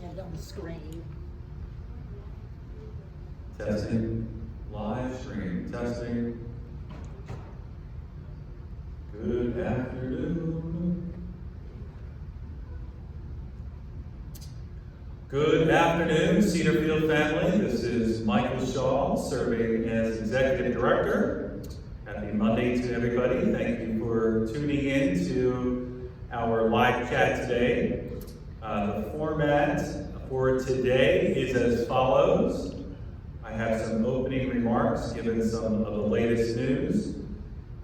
get it on the screen. Testing, live stream, testing. Good afternoon. Good afternoon, Cedarfield family. This is Michael Shaw, serving as Executive Director. Happy Monday to everybody. Thank you for tuning in to our live chat today. The format for today is as follows. I have some opening remarks, given some of the latest news.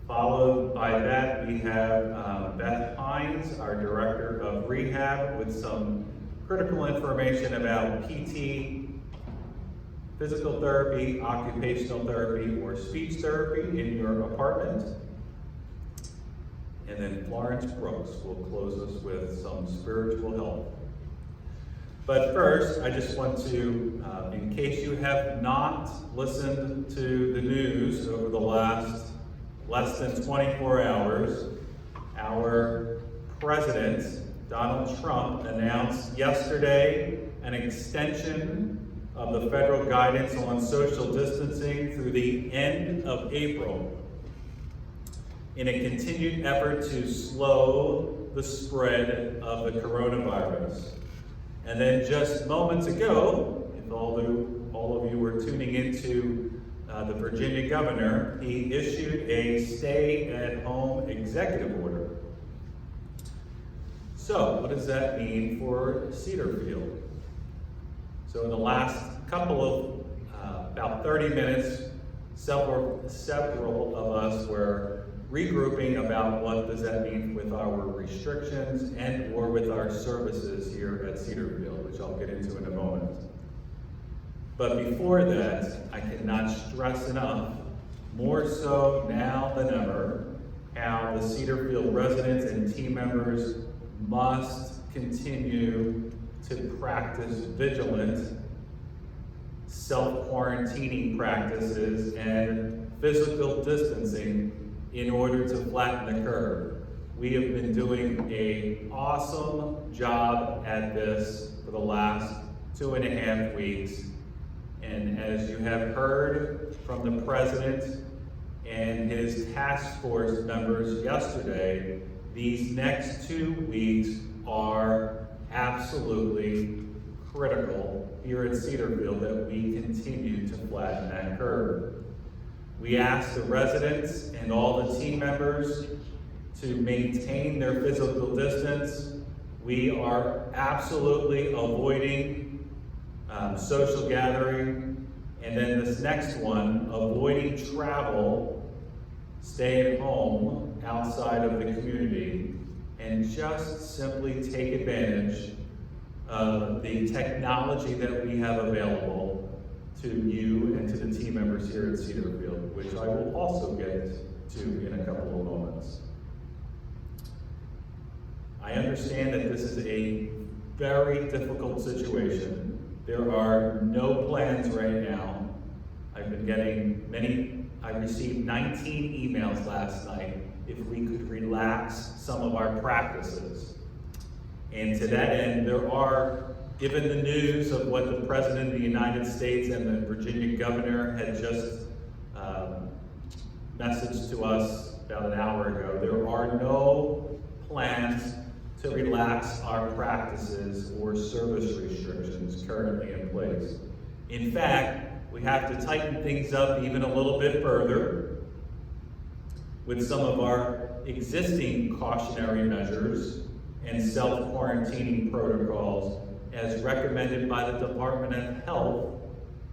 Followed by that, we have Beth Hines, our Director of Rehab, with some critical information about PT, physical therapy, occupational therapy, or speech therapy in your apartment. And then Florence Brooks will close us with some spiritual health. But first, I just want to, in case you have not listened to the news over the last less than 24 hours, our president, Donald Trump, announced yesterday an extension of the federal guidance on social distancing through the end of April in a continued effort to slow the spread of the coronavirus. And then just moments ago, if all of you were tuning into the Virginia governor, he issued a stay-at-home executive order. So, what does that mean for Cedarfield? So in the last couple of, about 30 minutes, several of us were regrouping about what does that mean with our restrictions and or with our services here at Cedarfield, which I'll get into in a moment. But before that, I cannot stress enough, more so now than ever, how the Cedarfield residents and team members must continue to practice vigilant self-quarantining practices and physical distancing in order to flatten the curve. We have been doing an awesome job at this for the last 2.5 weeks. And as you have heard from the president and his task force members yesterday, these next 2 weeks are absolutely critical here at Cedarfield that we continue to flatten that curve. We ask the residents and all the team members to maintain their physical distance. We are absolutely avoiding social gathering. And then this next one, avoiding travel, stay at home outside of the community, and just simply take advantage of the technology that we have available to you and to the team members here at Cedarfield, which I will also get to in a couple of moments. I understand that this is a very difficult situation. There are no plans right now. I've been getting I received 19 emails last night if we could relax some of our practices. And to that end, there are, given the news of what the President of the United States and the Virginia governor had just messaged to us about an hour ago, there are no plans to relax our practices or service restrictions currently in place. In fact, we have to tighten things up even a little bit further with some of our existing cautionary measures and self-quarantining protocols as recommended by the Department of Health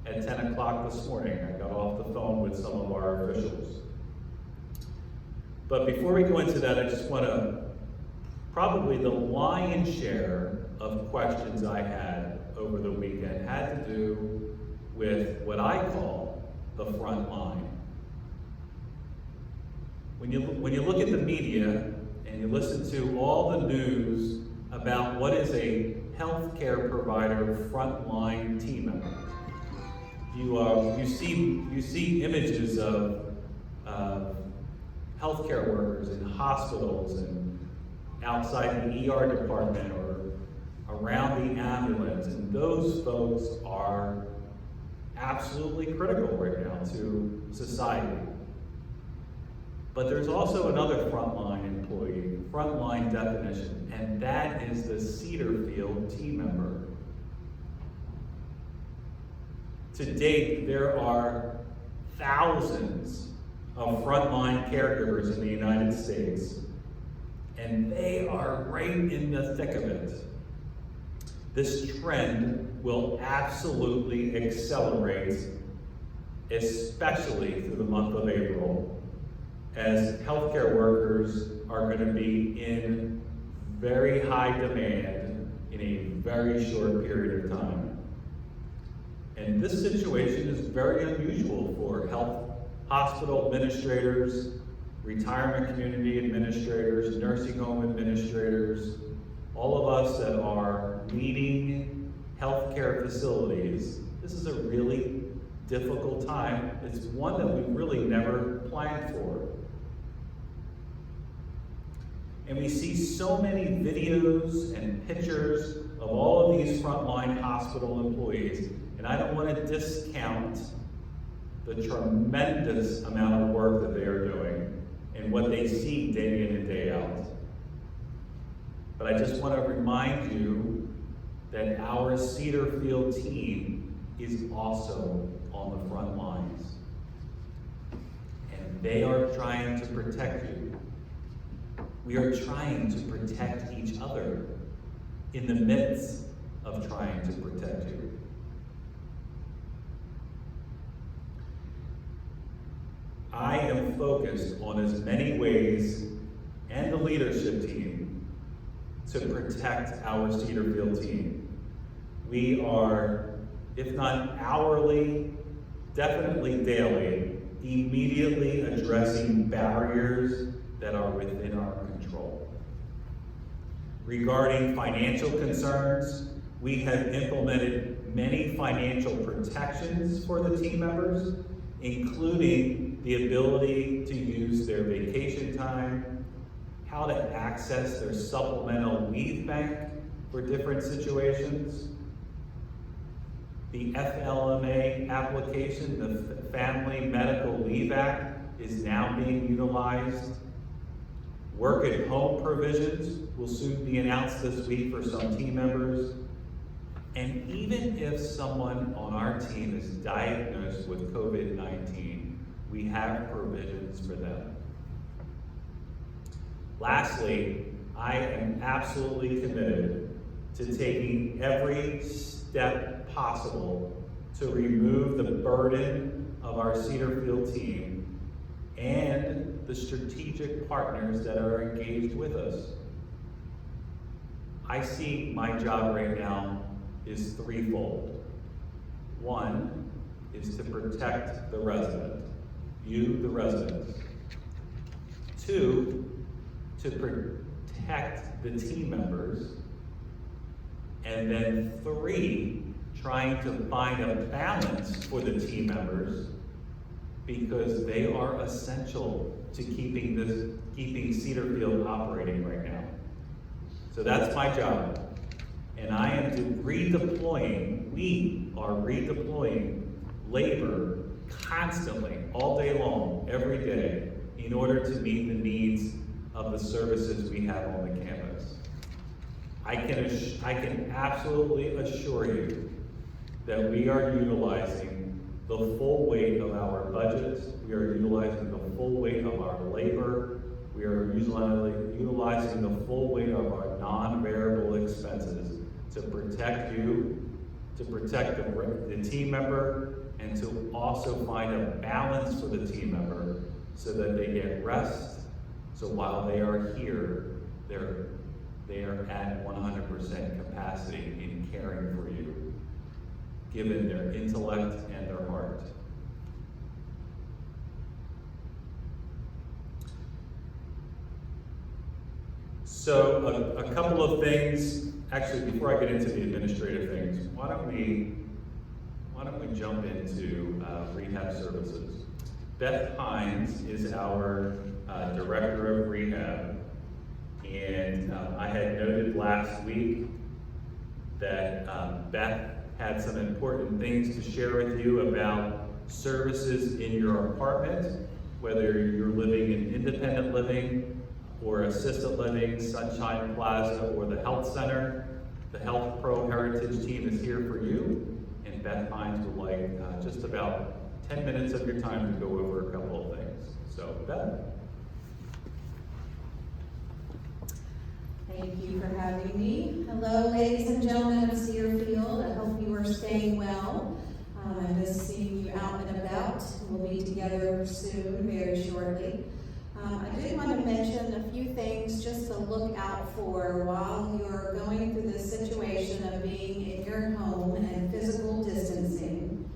at 10 o'clock this morning. I got off the phone with some of our officials. But before we go into that, I just want to, probably the lion's share of questions I had over the weekend had to do with what I call the front line. When you look at the media and you listen to all the news about what is a healthcare provider frontline team member, you see images of healthcare workers in hospitals and outside the ER department or around the ambulance, and those folks are absolutely critical right now to society. But there's also another frontline employee, frontline definition, and that is the Cedarfield team member. To date, there are thousands of frontline caregivers in the United States, and they are right in the thick of it. This trend will absolutely accelerate, especially through the month of April, as healthcare workers are going to be in very high demand in a very short period of time. And this situation is very unusual for hospital administrators, retirement community administrators, nursing home administrators, all of us that are leading healthcare facilities. This is a really difficult time. It's one that we really never planned for. And we see so many videos and pictures of all of these frontline hospital employees. And I don't want to discount the tremendous amount of work that they are doing and what they see day in and day out. But I just want to remind you that our Cedarfield team is also on the front lines. And they are trying to protect you. We are trying to protect each other in the midst of trying to protect you. I am focused on as many ways, and the leadership team, to protect our Cedarfield team. We are, if not hourly, definitely daily, immediately addressing barriers that are within our control. Regarding financial concerns, we have implemented many financial protections for the team members, including the ability to use their vacation time, how to access their supplemental leave bank for different situations. The FLMA application, the Family Medical Leave Act, is now being utilized. Work at home provisions will soon be announced this week for some team members. And even if someone on our team is diagnosed with COVID-19, we have provisions for them. Lastly, I am absolutely committed to taking every step possible to remove the burden of our Cedarfield team and the strategic partners that are engaged with us. I see my job right now is threefold. One is to protect the resident, you, the residents. Two, to protect the team members. And then three, trying to find a balance for the team members, because they are essential to keeping Cedarfield operating right now. So that's my job. And I am redeploying, we are redeploying labor constantly, all day long, every day, in order to meet the needs of the services we have on the campus. I can absolutely assure you that we are utilizing the full weight of our budgets, we are utilizing the full weight of our labor, we are utilizing the full weight of our non-variable expenses to protect you, to protect the team member, and to also find a balance for the team member so that they get rest. So while they are here, they are at 100% capacity in caring for you, given their intellect and their heart. So a couple of things, actually before I get into the administrative things, why don't we jump into rehab services. Beth Hines is our Director of Rehab, and I had noted last week that Beth had some important things to share with you about services in your apartment, whether you're living in independent living or assisted living, Sunshine Plaza, or the health center. The Health Pro Heritage team is here for you, and Beth Hines would like just about 10 minutes of your time to go over a couple of things. So, Beth. Thank you for having me. Hello, ladies and gentlemen of Cedarfield. I hope you are staying well. I miss seeing you out and about. We'll be together soon, very shortly. I did want to mention a few things just to look out for while you're going through this situation of being in your home and physical distancing.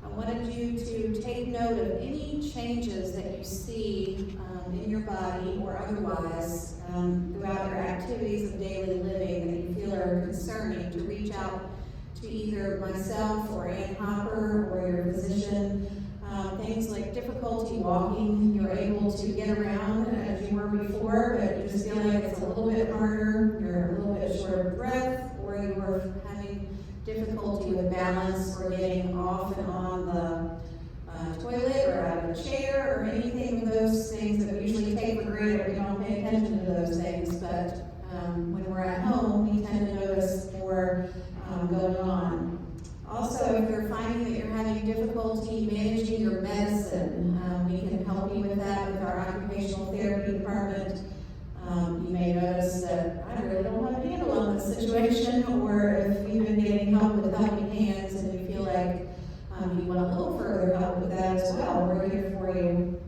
I wanted you to take note of any changes that you see in your body or otherwise throughout your activities of daily living that you feel are concerning, to reach out to either myself or Ann Hopper or your physician. Things like difficulty walking, you're able to get around as you were before, but you just feel like it's a little bit harder, you're a little bit short of breath, or you're having difficulty with balance or getting off and on the toilet or out of a chair or anything of those things that we usually take for granted. We don't pay attention to those things, but when we're at home, we tend to notice more going on. Also, if you're finding that you're having difficulty managing your medicine, we can help you with that with our occupational therapy department. You may notice that I really don't have a handle on this situation, or if you've been getting help with helping hands and you feel like you want a little further help with that as well, we're here for you.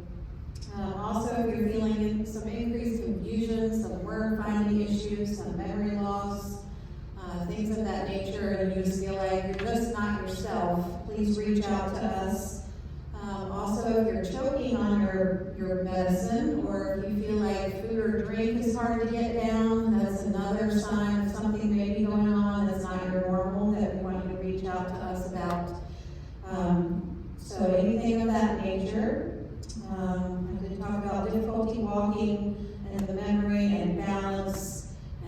Also, if you're feeling some increased confusion, some word finding issues, some memory loss, things of that nature, and you just feel like you're just not yourself, please reach out to us. Also, if you're choking on your medicine, or if you feel like food or drink is hard to get down, that's another sign of something may be going on that's not your normal that we want you to reach out to us about. So anything of that nature. I did talk about difficulty walking and the memory and balance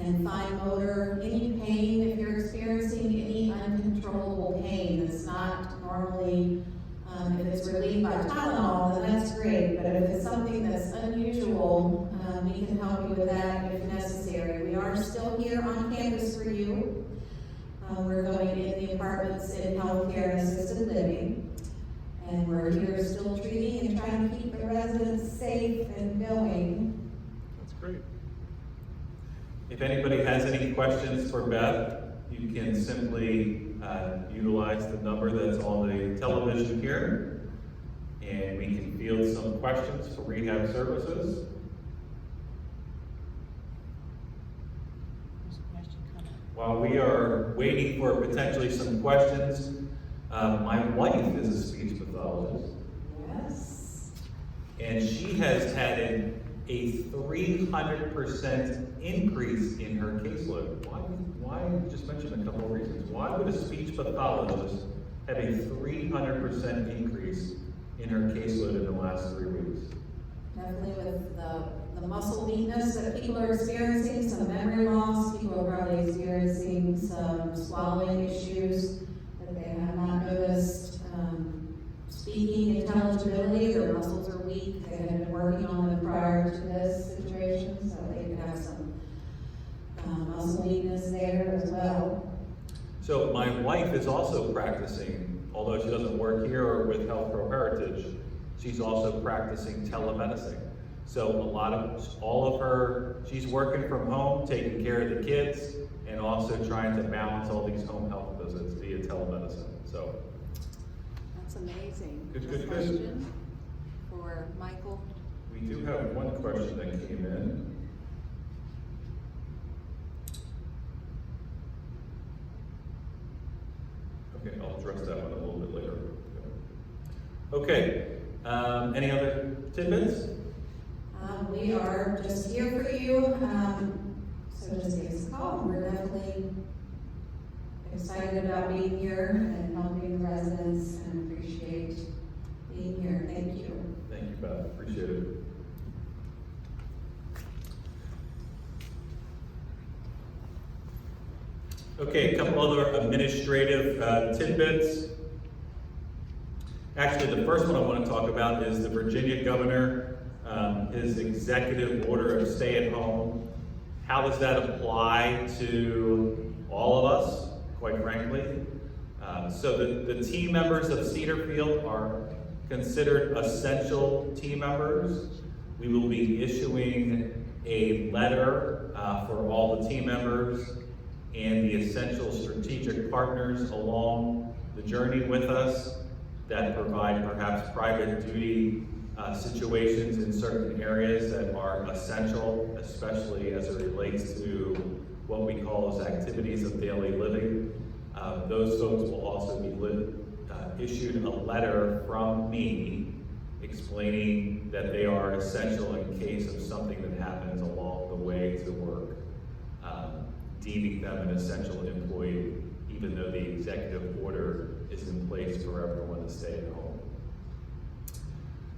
and fine motor, any pain, if you're experiencing any uncontrollable pain that's not normally, if it's relieved by Tylenol, then that's great, but if it's something that's unusual, we can help you with that if necessary. We are still here on campus for you. We're going in the apartments in healthcare and assisted living, and we're here still treating and trying to keep the residents safe and going. That's great. If anybody has any questions for Beth, you can simply utilize the number that's on the television here, and we can field some questions for rehab services. While we are waiting for potentially some questions, my wife is a speech pathologist. Yes. And she has had a 300% increase in her caseload. Why? Just mention a couple of reasons. Why would a speech pathologist have a 300% increase in her caseload in the last 3 weeks? Definitely with the muscle weakness that people are experiencing, some memory loss, people are probably experiencing some swallowing issues that they have not noticed. Speaking intelligibility, their muscles are weak. They had been working on them prior to this situation, so they could have some muscle weakness there as well. So my wife is also practicing, although she doesn't work here or with Health Pro Heritage, she's also practicing telemedicine. So all of her, she's working from home, taking care of the kids, and also trying to balance all these home health visits via telemedicine. So That's amazing. Good. Question for Michael. We do have one question that came in. Okay, I'll address that one a little bit later. Okay, any other tidbits? We are just here for you, so just give us a call. We're definitely excited about being here and helping the residents and appreciate being here. Thank you. Thank you, Beth. Appreciate it. Okay, a couple other administrative tidbits. Actually, the first one I want to talk about is the Virginia governor, his executive order of stay at home. How does that apply to all of us, quite frankly? So the team members of Cedarfield are considered essential team members. We will be issuing a letter for all the team members and the essential strategic partners along the journey with us that provide perhaps private duty situations in certain areas that are essential, especially as it relates to what we call as activities of daily living. Those folks will also be issued a letter from me explaining that they are essential in case of something that happens along the way to work, deeming them an essential employee, even though the executive order is in place for everyone to stay at home.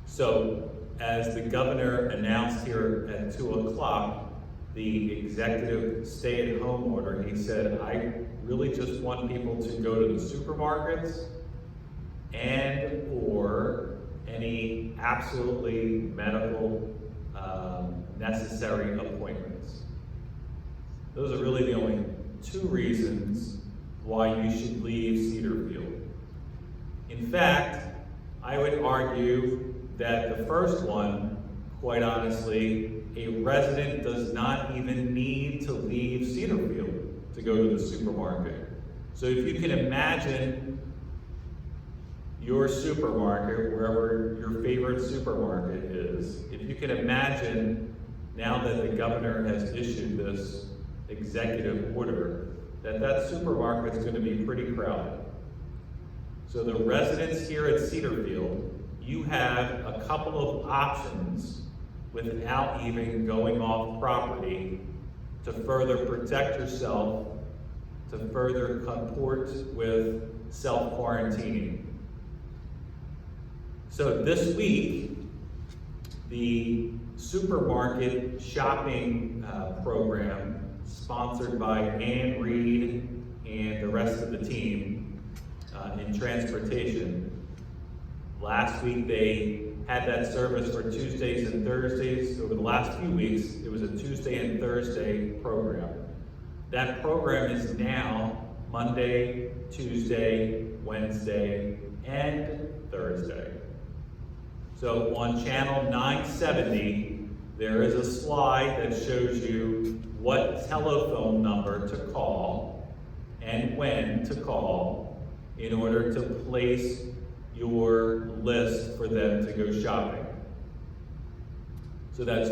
So, as the governor announced here at 2 o'clock, the executive stay-at-home order, he said, I really just want people to go to the supermarkets and or any absolutely medical necessary appointments. Those are really the only two reasons why you should leave Cedarfield. In fact, I would argue that the first one, quite honestly, a resident does not even need to leave Cedarfield to go to the supermarket. So if you can imagine your supermarket, wherever your favorite supermarket is, if you can imagine now that the governor has issued this executive order, that supermarket is going to be pretty crowded. So the residents here at Cedarfield, you have a couple of options without even going off property to further protect yourself, to further comport with self-quarantining. So this week, the supermarket shopping program sponsored by Ann Reed and the rest of the team in transportation. Last week they had that service for Tuesdays and Thursdays. Over the last few weeks, it was a Tuesday and Thursday program. That program is now Monday, Tuesday, Wednesday, and Thursday. So on channel 970, there is a slide that shows you what telephone number to call and when to call in order to place your list for them to go shopping. So that's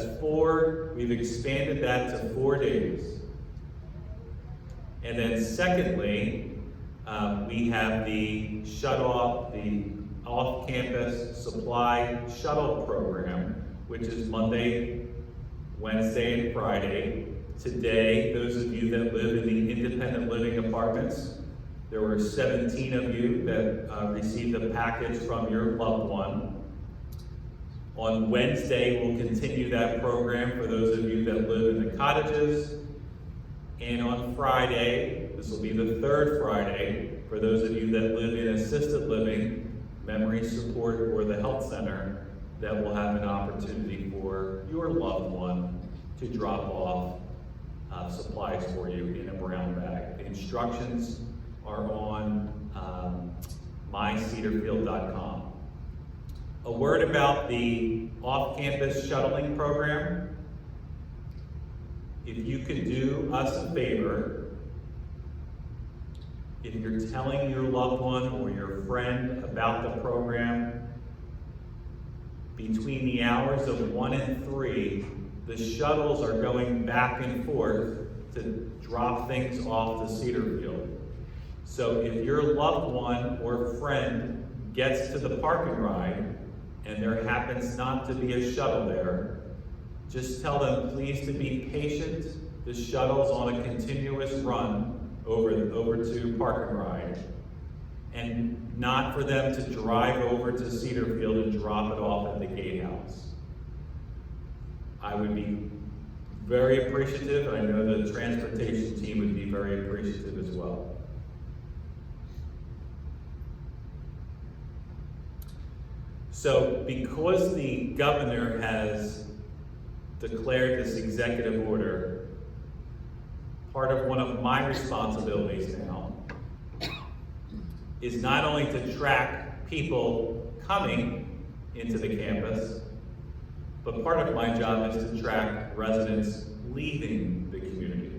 we've expanded that to 4 days. And then secondly, we have the off-campus supply shuttle program, which is Monday, Wednesday, and Friday. Today, those of you that live in the independent living apartments, there were 17 of you that received a package from your loved one. On Wednesday, we'll continue that program for those of you that live in the cottages. And on Friday, this will be the third Friday, for those of you that live in assisted living, memory support, or the health center, that will have an opportunity for your loved one to drop off supplies for you in a brown bag. The instructions are on mycedarfield.com. A word about the off-campus shuttling program. If you could do us a favor, if you're telling your loved one or your friend about the program, between the hours of 1 and 3, the shuttles are going back and forth to drop things off to Cedarfield. So if your loved one or friend gets to the parking ride and there happens not to be a shuttle there, just tell them please to be patient. The shuttle's on a continuous run over to park and ride, and not for them to drive over to Cedarfield and drop it off at the gatehouse. I would be very appreciative, and I know the transportation team would be very appreciative as well. So because the governor has declared this executive order, part of one of my responsibilities now is not only to track people coming into the campus, but part of my job is to track residents leaving the community.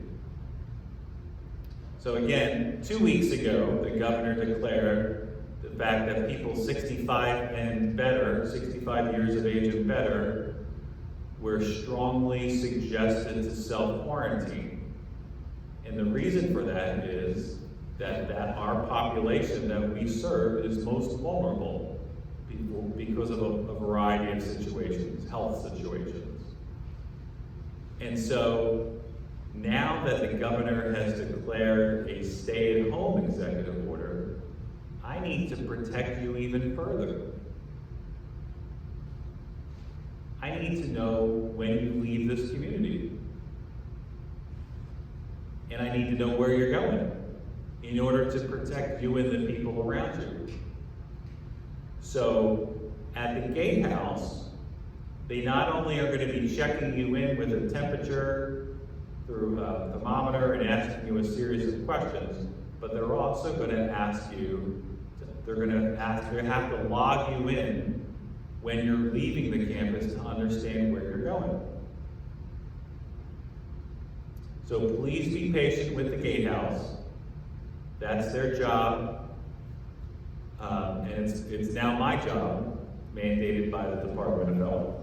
So again, 2 weeks ago, the governor declared the fact that people 65 and better, 65 years of age and better, were strongly suggested to self-quarantine. And the reason for that is that our population that we serve is most vulnerable because of a variety of situations, health situations. And so now that the governor has declared a stay-at-home executive order, I need to protect you even further. I need to know when you leave this community. And I need to know where you're going in order to protect you and the people around you. So at the gatehouse, they not only are going to be checking you in with a temperature through a thermometer and asking you a series of questions, but they're also going to ask you, they're going to have to log you in when you're leaving the campus to understand where you're going. So please be patient with the gatehouse. That's their job. And it's now my job, mandated by the Department of Health.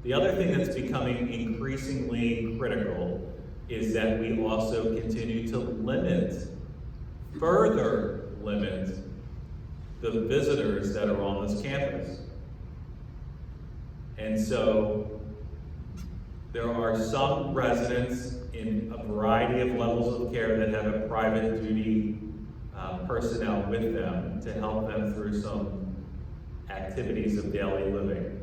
The other thing that's becoming increasingly critical is that we also continue to further limit the visitors that are on this campus. And so there are some residents in a variety of levels of care that have a private duty personnel with them to help them through some activities of daily living.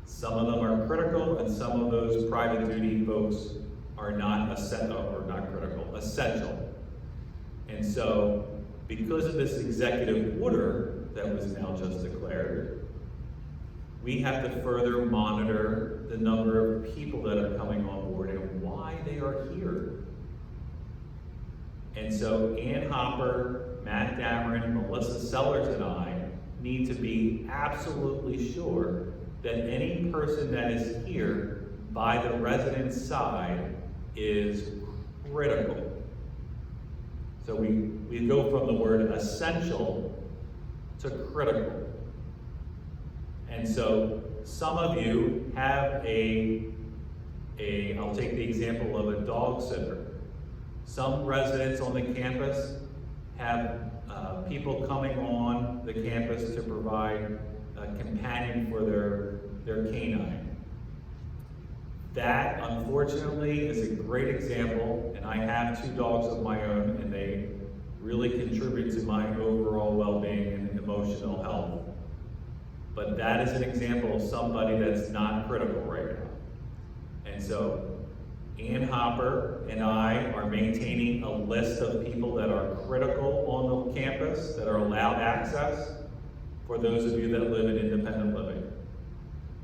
Some of them are critical, and some of those private duty folks are essential. And so, because of this executive order that was now just declared, we have to further monitor the number of people that are coming on board and why they are here. And so Ann Hopper, Matt Dameron, Melissa Sellers, and I need to be absolutely sure that any person that is here by the resident's side is critical. So we go from the word essential to critical. And so some of you have I'll take the example of a dog sitter. Some residents on the campus have people coming on the campus to provide a companion for their canine. That, unfortunately, is a great example, and I have 2 dogs of my own, and they really contribute to my overall well-being and emotional health. But that is an example of somebody that's not critical right now. And so, Ann Hopper and I are maintaining a list of people that are critical on the campus, that are allowed access, for those of you that live in independent living.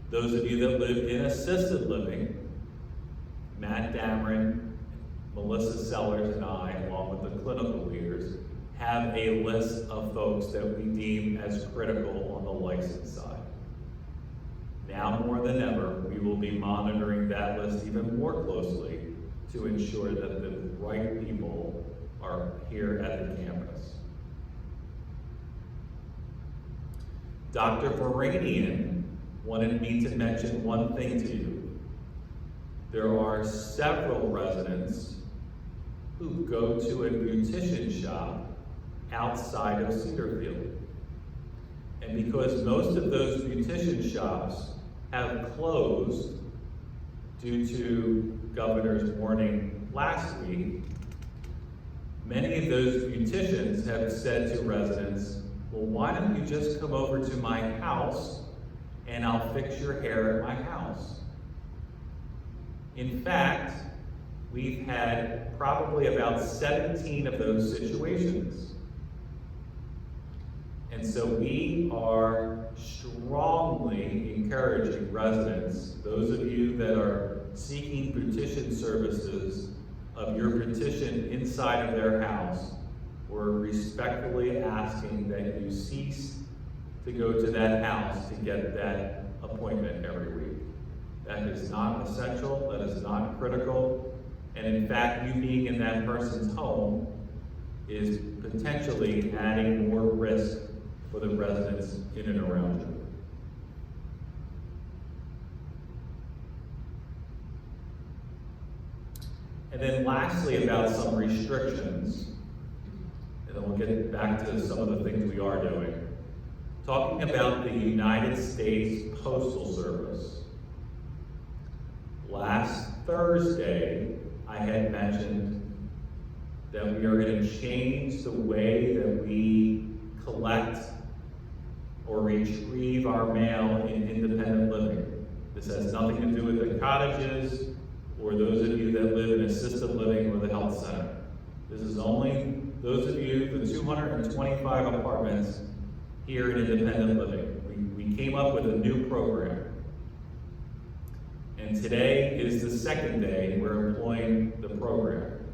Those of you that live in assisted living, Matt Dameron, Melissa Sellers, and I, along with the clinical leaders, have a list of folks that we deem as critical on the license side. Now more than ever, we will be monitoring that list even more closely to ensure that the right people are here at the campus. Dr. Varanian wanted me to mention one thing to you. There are several residents who go to a beautician shop outside of Cedarfield. And because most of those beautician shops have closed due to Governor's warning last week, many of those beauticians have said to residents, well, why don't you just come over to my house and I'll fix your hair at my house. In fact, we've had probably about 17 of those situations. And so we are strongly encouraging residents, those of you that are seeking petition services of your petition inside of their house, we're respectfully asking that you cease to go to that house to get that appointment every week. That is not essential, that is not critical, and in fact, you being in that person's home is potentially adding more risk for the residents in and around you. And then lastly, about some restrictions, and then we'll get back to some of the things we are doing. Talking about the United States Postal Service. Last Thursday, I had mentioned that we are going to change the way that we collect or retrieve our mail in independent living. This has nothing to do with the cottages or those of you that live in assisted living or the health center. This is only those of you, the 225 apartments here in independent living. We came up with a new program. And today is the second day we're employing the program.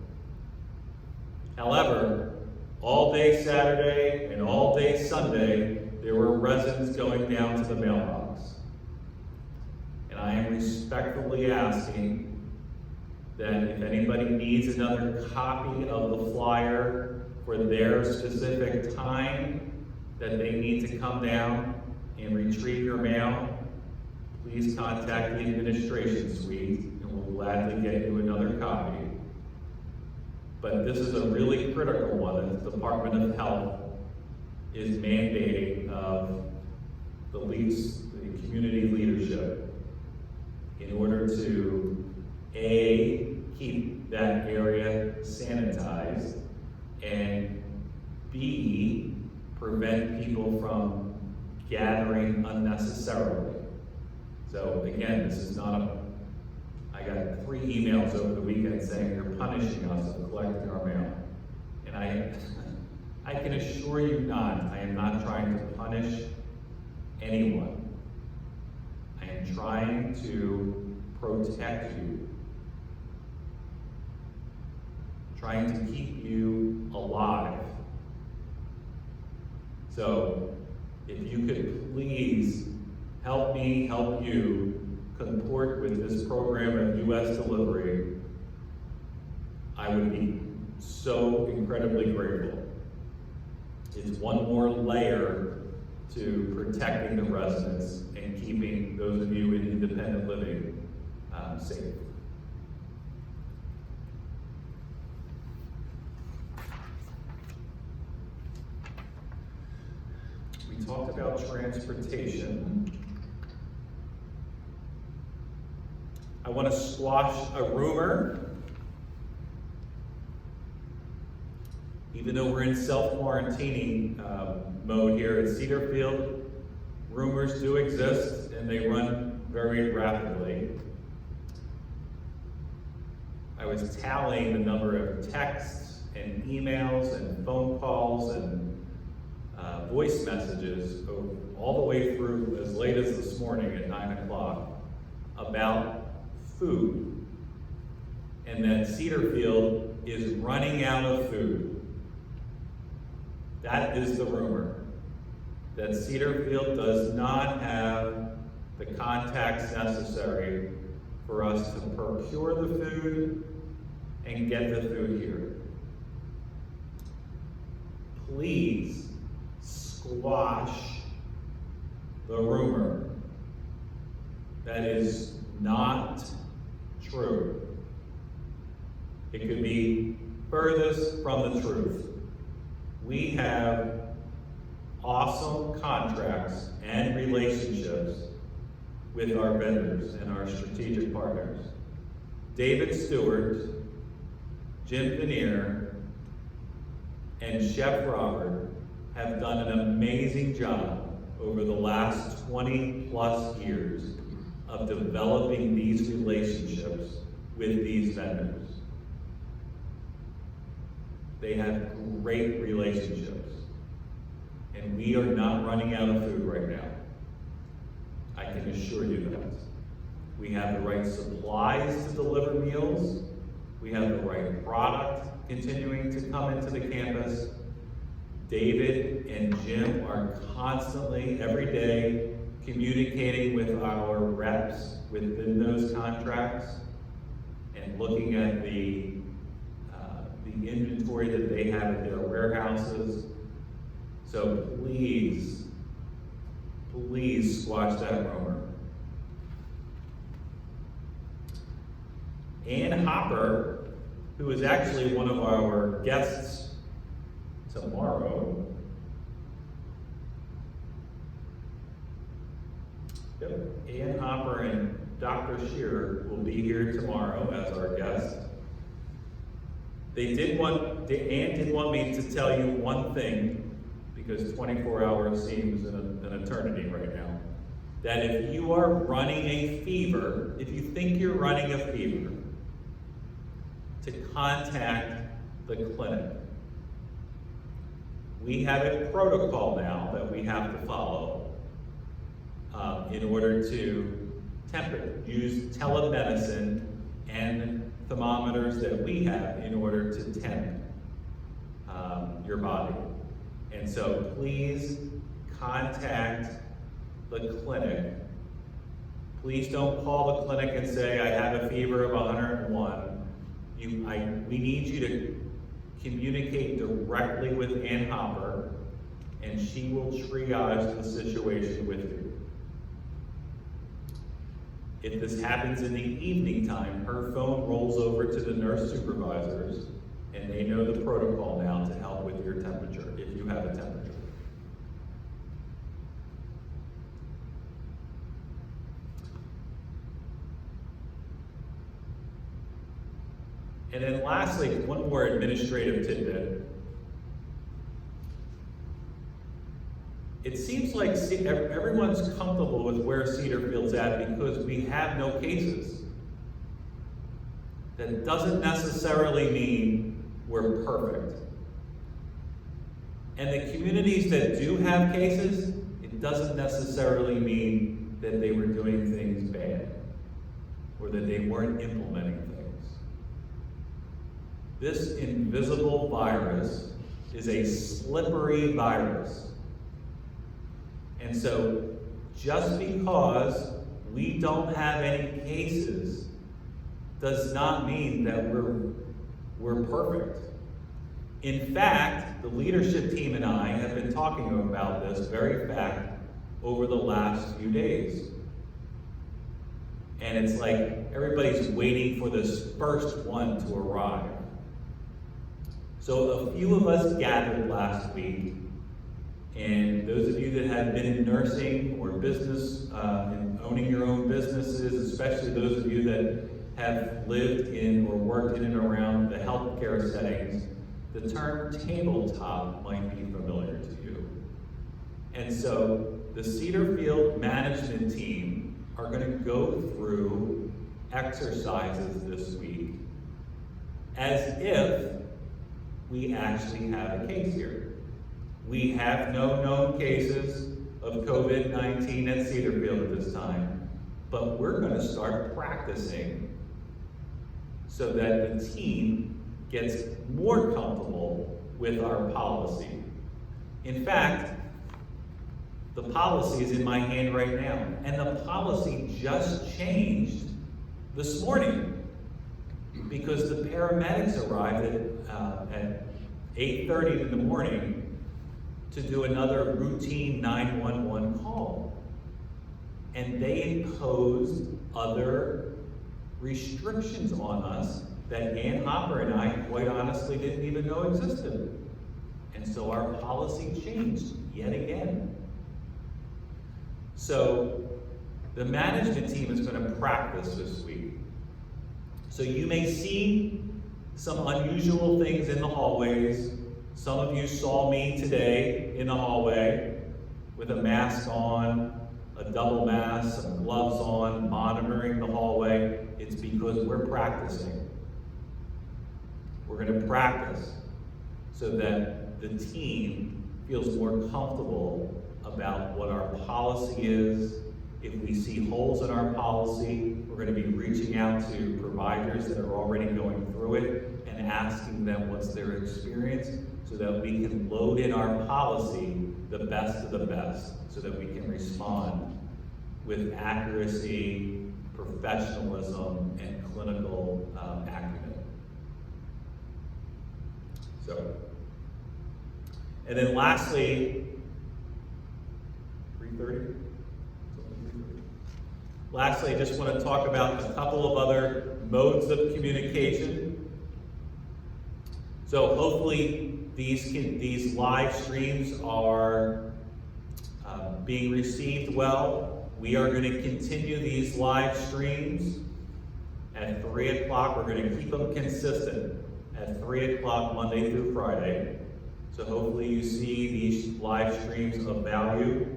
However, all day Saturday and all day Sunday, there were residents going down to the mailbox. And I am respectfully asking that if anybody needs another copy of the flyer for their specific time that they need to come down and retrieve your mail, please contact the administration suite and we'll gladly get you another copy. But this is a really critical one that the Department of Health is mandating of the community leadership in order to A, keep that area sanitized, and B, prevent people from gathering unnecessarily. So again, this is not I got 3 emails over the weekend saying you're punishing us for collecting our mail. And I can assure you not, I am not trying to punish anyone. I am trying to protect you. Trying to keep you alive. So, if you could please help me help you comport with this program of U.S. delivery, I would be so incredibly grateful. It's one more layer to protecting the residents and keeping those of you in independent living safe. We talked about transportation. I want to squash a rumor. Even though we're in self-quarantining mode here at Cedarfield, rumors do exist and they run very rapidly. I was tallying the number of texts and emails and phone calls and voice messages all the way through as late as this morning at 9 o'clock about food, and that Cedarfield is running out of food. That is the rumor, that Cedarfield does not have the contacts necessary for us to procure the food and get the food here. Please squash the rumor. That is not true. It could be furthest from the truth. We have awesome contracts and relationships with our vendors and our strategic partners. David Stewart, Jim Veneer, and Chef Robert have done an amazing job over the last 20 plus years of developing these relationships with these vendors. They have great relationships, and we are not running out of food right now. I can assure you that. We have the right supplies to deliver meals. We have the right product continuing to come into the campus. David and Jim are constantly, every day, communicating with our reps within those contracts and looking at the inventory that they have at their warehouses. So please, please squash that rumor. Ann Hopper, who is actually one of our guests tomorrow. Yep, Ann Hopper and Dr. Shearer will be here tomorrow as our guests. Ann did want me to tell you one thing, because 24 hours seems an eternity right now, that if you are running a fever, if you think you're running a fever, to contact the clinic. We have a protocol now that we have to follow in order to use telemedicine and thermometers that we have in order to temp your body. And so please contact the clinic. Please don't call the clinic and say, I have a fever of 101. We need you to communicate directly with Ann Hopper, and she will triage the situation with you. If this happens in the evening time, her phone rolls over to the nurse supervisors, and they know the protocol now to help with your temperature, if you have a temperature. And then lastly, one more administrative tidbit. It seems like everyone's comfortable with where Cedarfield's at because we have no cases. That doesn't necessarily mean we're perfect. And the communities that do have cases, it doesn't necessarily mean that they were doing things bad or that they weren't implementing things. This invisible virus is a slippery virus. And so just because we don't have any cases does not mean that we're perfect. In fact, the leadership team and I have been talking about this very fact over the last few days. And it's like everybody's waiting for this first one to arrive. So a few of us gathered last week, and those of you that have been in nursing or business, and owning your own businesses, especially those of you that have lived in or worked in and around the healthcare settings, the term tabletop might be familiar to you. And so the Cedarfield management team are going to go through exercises this week as if we actually have a case here. We have no known cases of COVID-19 at Cedarfield at this time, but we're going to start practicing so that the team gets more comfortable with our policy. In fact, the policy is in my hand right now, and the policy just changed this morning because the paramedics arrived at 8:30 in the morning to do another routine 911 call. And they imposed other restrictions on us that Ann Hopper and I, quite honestly, didn't even know existed. And so our policy changed yet again. So the management team is going to practice this week. So you may see some unusual things in the hallways. Some of you saw me today in the hallway with a mask on, a double mask, some gloves on, monitoring the hallway, it's because we're practicing. We're going to practice so that the team feels more comfortable about what our policy is. If we see holes in our policy, we're going to be reaching out to providers that are already going through it and asking them what's their experience so that we can load in our policy the best of the best so that we can respond with accuracy, professionalism, and clinical acumen. So, and then lastly, 3:30? Lastly, I just want to talk about a couple of other modes of communication. So hopefully these live streams are being received well. We are going to continue these live streams at 3 o'clock. We're going to keep them consistent at 3 o'clock Monday through Friday. So hopefully you see these live streams of value.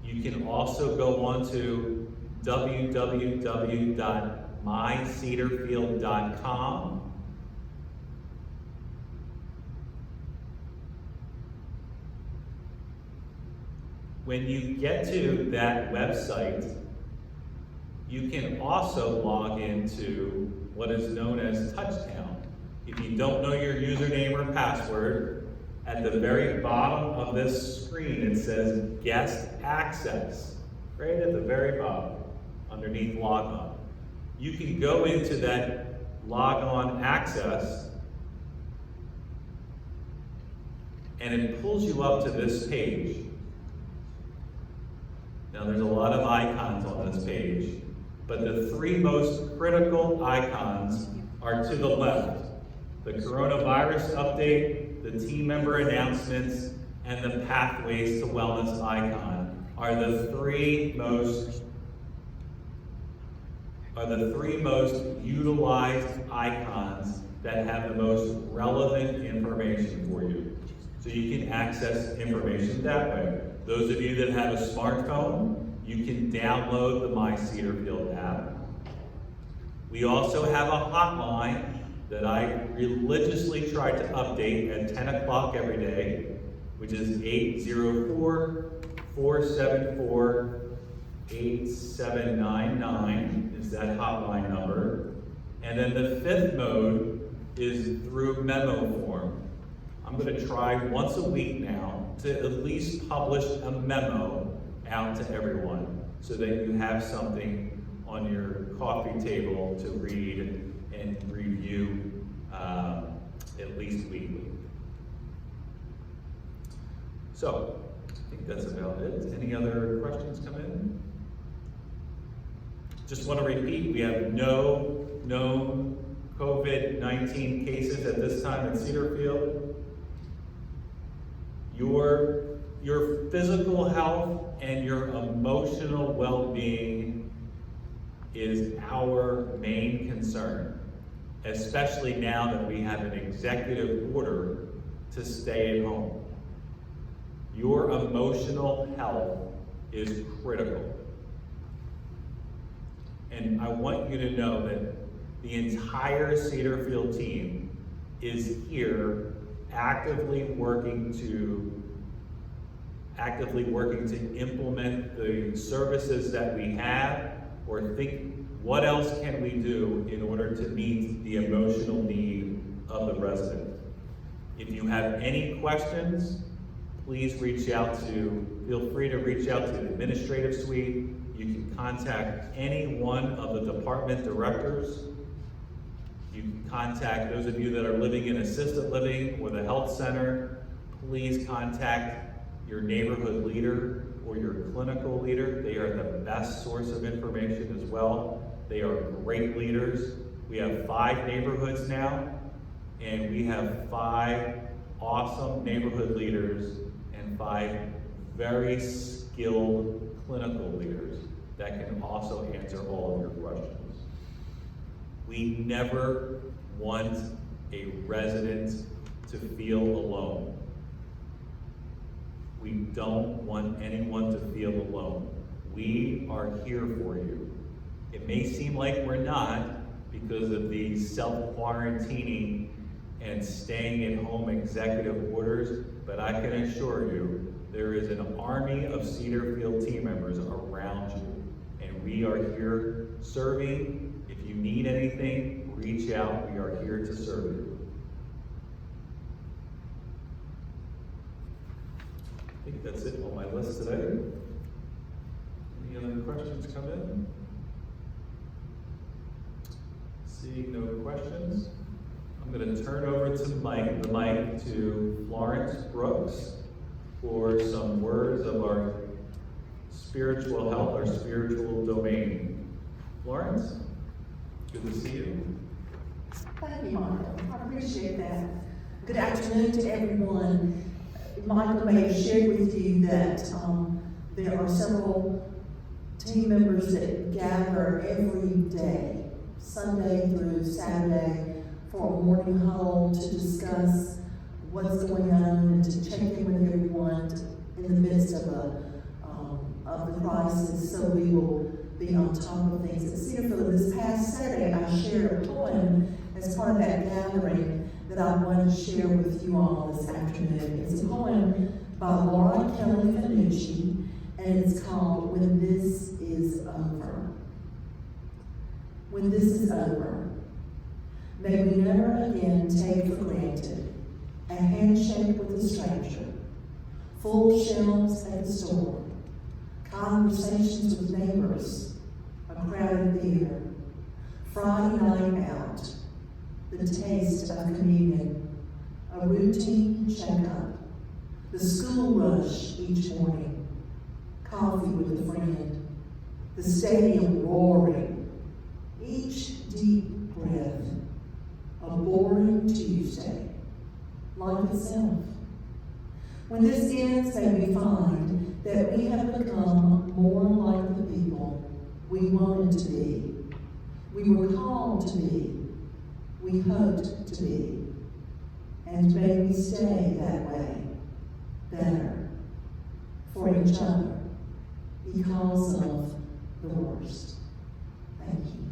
You can also go on to www.mycedarfield.com. When you get to that website, you can also log into what is known as Touchdown. If you don't know your username or password, at the very bottom of this screen it says Guest Access, right at the very bottom, underneath Log On. You can go into that Log On Access and it pulls you up to this page. Now there's a lot of icons on this page, but the three most critical icons are to the left. The coronavirus update, the team member announcements, and the Pathways to Wellness icon are the three most utilized icons that have the most relevant information for you. So you can access information that way. Those of you that have a smartphone, you can download the My Cedarfield app. We also have a hotline that I religiously try to update at 10 o'clock every day, which is 804-474-8799 is that hotline number. And then the fifth mode is through memo form. I'm going to try once a week now to at least publish a memo out to everyone so that you have something on your coffee table to read and review at least weekly. So, I think that's about it. Any other questions come in? Just want to repeat, we have no known COVID-19 cases at this time in Cedarfield. Your physical health and your emotional well-being is our main concern, especially now that we have an executive order to stay at home. Your emotional health is critical. And I want you to know that the entire Cedarfield team is here actively working to implement the services that we have, or think what else can we do in order to meet the emotional need of the resident. If you have any questions, please feel free to reach out to the administrative suite. You can contact any one of the department directors. You can contact those of you that are living in assisted living or the health center. Please contact your neighborhood leader or your clinical leader. They are the best source of information as well. They are great leaders. We have 5 neighborhoods now, and we have 5 awesome neighborhood leaders and 5 very skilled clinical leaders that can also answer all of your questions. We never want a resident to feel alone. We don't want anyone to feel alone. We are here for you. It may seem like we're not because of the self-quarantining and staying at home executive orders, but I can assure you, there is an army of Cedarfield team members around you, and we are here serving. If you need anything, reach out. We are here to serve you. I think that's it on my list today. Any other questions come in? Seeing no questions, I'm going to turn over to the mic to Florence Brooks for some words of our spiritual health, our spiritual domain. Florence, good to see you. Thank you, Michael. I appreciate that. Good afternoon to everyone. Michael may have shared with you that there are several team members that gather every day, Sunday through Saturday, for a morning huddle to discuss what's going on and to check in with everyone in the midst of the crisis, so we will be on top of things. At Cedarfield, this past Saturday, I shared a poem as part of that gathering that I wanted to share with you all this afternoon. It's a poem by Laura Kelly Fanucci, and it's called When This Is Over. When this is over, may we never again take for granted a handshake with a stranger, full shelves at the store, conversations with neighbors, a crowded theater, Friday night out, the taste of communion, a routine checkup, the school rush each morning, coffee with a friend, the stadium roaring, each deep breath, a boring Tuesday, life itself. When this ends, may we find that we have become more like the people we wanted to be, we were called to be, we hoped to be, and may we stay that way, better, for each other, because of the worst. Thank you.